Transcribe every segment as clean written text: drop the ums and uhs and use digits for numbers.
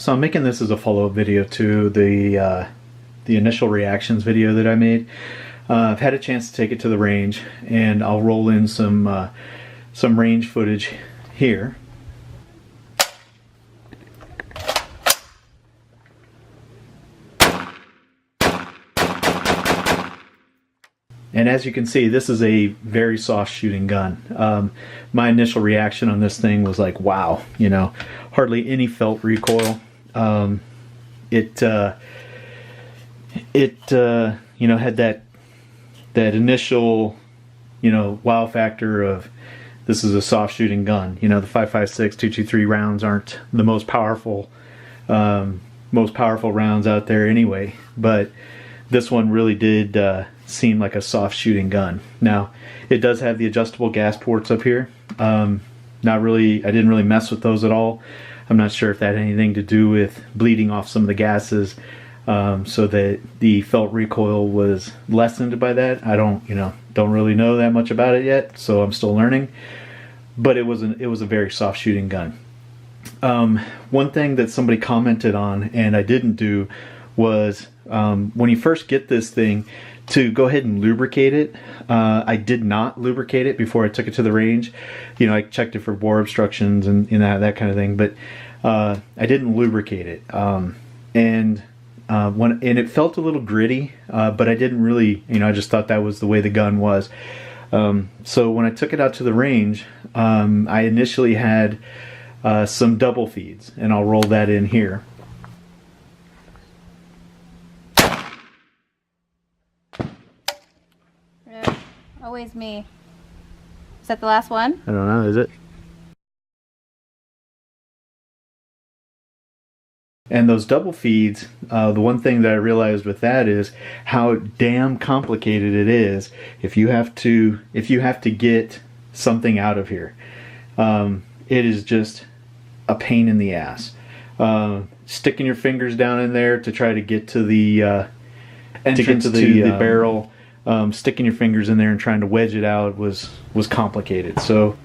So I'm making this as a follow-up video to the initial reactions video that I made. I've had a chance to take it to the range, and I'll roll in some range footage here. And as you can see, this is a very soft shooting gun. My initial reaction on this thing was like, wow, you know, hardly any felt recoil. It you know, had that initial, you know, wow factor of this is a soft shooting gun. You know, the 5.56 .223 rounds aren't the most powerful rounds out there anyway, but this one really did seem like a soft shooting gun. Now, it does have the adjustable gas ports up here. Not really, I didn't really mess with those at all. I'm not sure if that had anything to do with bleeding off some of the gases, so that the felt recoil was lessened by that. I don't really know that much about it yet, so I'm still learning. But it was a very soft shooting gun. One thing that somebody commented on, and I didn't do, was when you first get this thing, to go ahead and lubricate it. I did not lubricate it before I took it to the range. You know, I checked it for bore obstructions and that kind of thing, but I didn't lubricate it. And it felt a little gritty, but I didn't really, you know, I just thought that was the way the gun was. So when I took it out to the range, I initially had some double feeds, and I'll roll that in here. Always me. Is that the last one? I don't know, is it? And those double feeds, the one thing that I realized with that is how damn complicated it is if you have to get something out of here. It is just a pain in the ass. Sticking your fingers down in there to try to get to the entrance to the barrel. Sticking your fingers in there and trying to wedge it out was complicated. So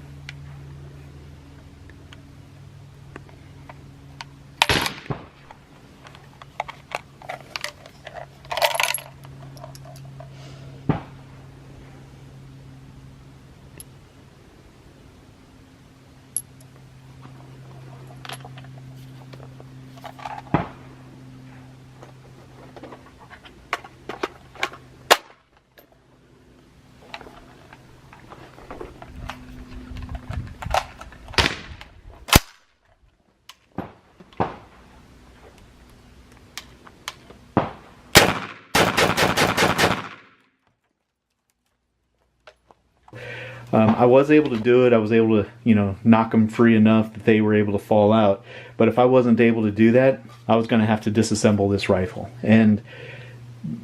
I was able to do it. I was able to, you know, knock them free enough that they were able to fall out. But if I wasn't able to do that, I was going to have to disassemble this rifle. And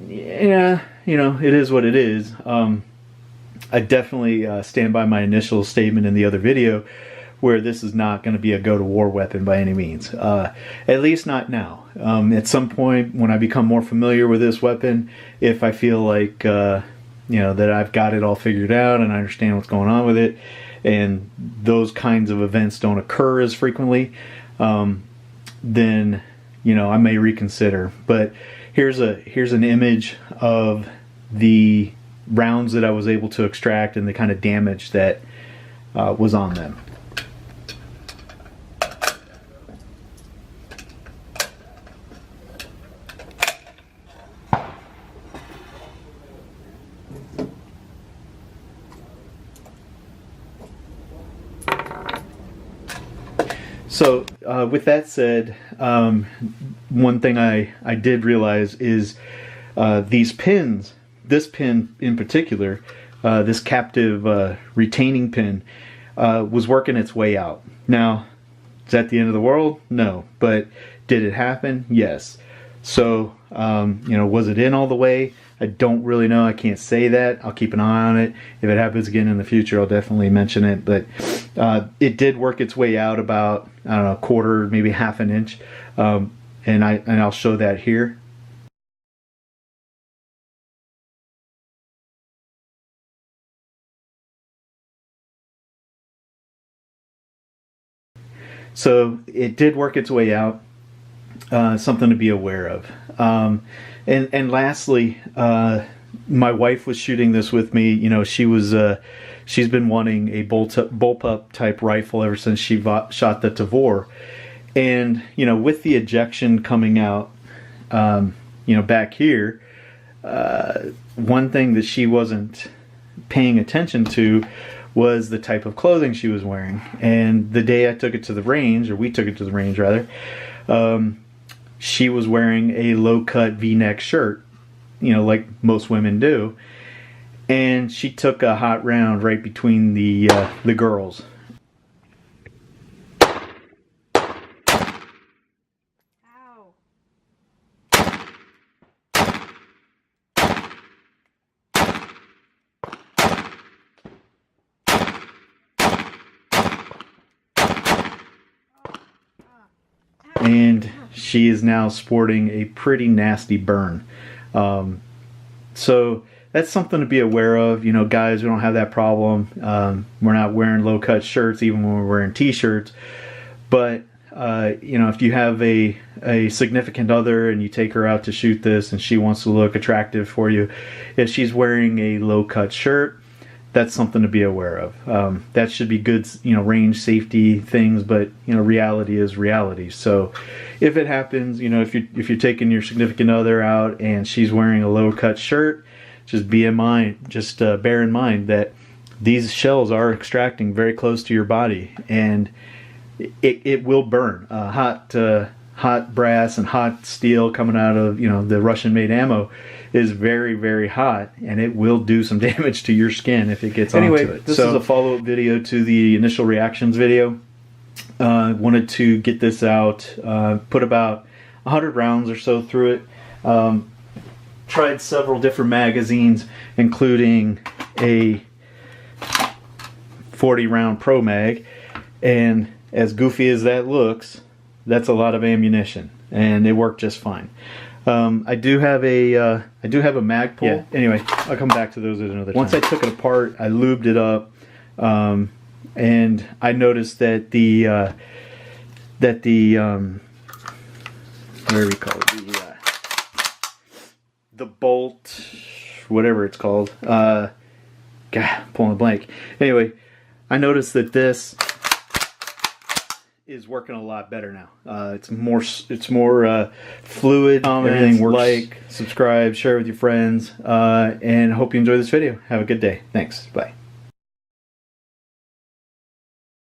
yeah, you know, it is what it is. I definitely stand by my initial statement in the other video, where this is not going to be a go-to-war weapon by any means. At least not now. At some point, when I become more familiar with this weapon, if I feel like you know, that I've got it all figured out and I understand what's going on with it, and those kinds of events don't occur as frequently, then, you know, I may reconsider. But here's an image of the rounds that I was able to extract and the kind of damage that was on them. So with that said, one thing I did realize is these pins, this pin in particular, this captive retaining pin, was working its way out. Now, is that the end of the world? No. But did it happen? Yes. So, you know, was it in all the way? I don't really know. I can't say that. I'll keep an eye on it. If it happens again in the future, I'll definitely mention it. But it did work its way out about, I don't know, a quarter, maybe half an inch. And I'll show that here. So it did work its way out. something to be aware of. And lastly, my wife was shooting this with me. You know, she's been wanting a bullpup type rifle ever since she shot the Tavor. And, you know, with the ejection coming out, you know, back here, one thing that she wasn't paying attention to was the type of clothing she was wearing. And the day I took it to the range, or we took it to the range rather, she was wearing a low-cut V-neck shirt, you know, like most women do. And she took a hot round right between the girls. Ow. And she is now sporting a pretty nasty burn. So that's something to be aware of. You know, guys, we don't have that problem. We're not wearing low-cut shirts even when we're wearing t-shirts. But, you know, if you have a significant other and you take her out to shoot this and she wants to look attractive for you, if she's wearing a low-cut shirt, that's something to be aware of. That should be good, you know, range safety things, but, you know, reality is reality. So if it happens, you know, if you're taking your significant other out and she's wearing a low-cut shirt, just bear in mind that these shells are extracting very close to your body, and it will burn. Hot brass and hot steel coming out of, you know, the Russian-made ammo is very, very hot, and it will do some damage to your skin if it gets onto it. This is a follow-up video to the initial reactions video. Wanted to get this out, put about 100 rounds or so through it. Tried several different magazines, including a 40-round Pro Mag, and as goofy as that looks, that's a lot of ammunition, and it worked just fine. I do have a mag pull. Yeah. Anyway, I'll come back to those at another time. Once I took it apart, I lubed it up, and I noticed that the what do we call it? The bolt, whatever it's called. God, pulling a blank. Anyway, I noticed that this is working a lot better now. It's more fluid. Everything works. Like, subscribe, share with your friends, and hope you enjoy this video. Have a good day. Thanks. Bye.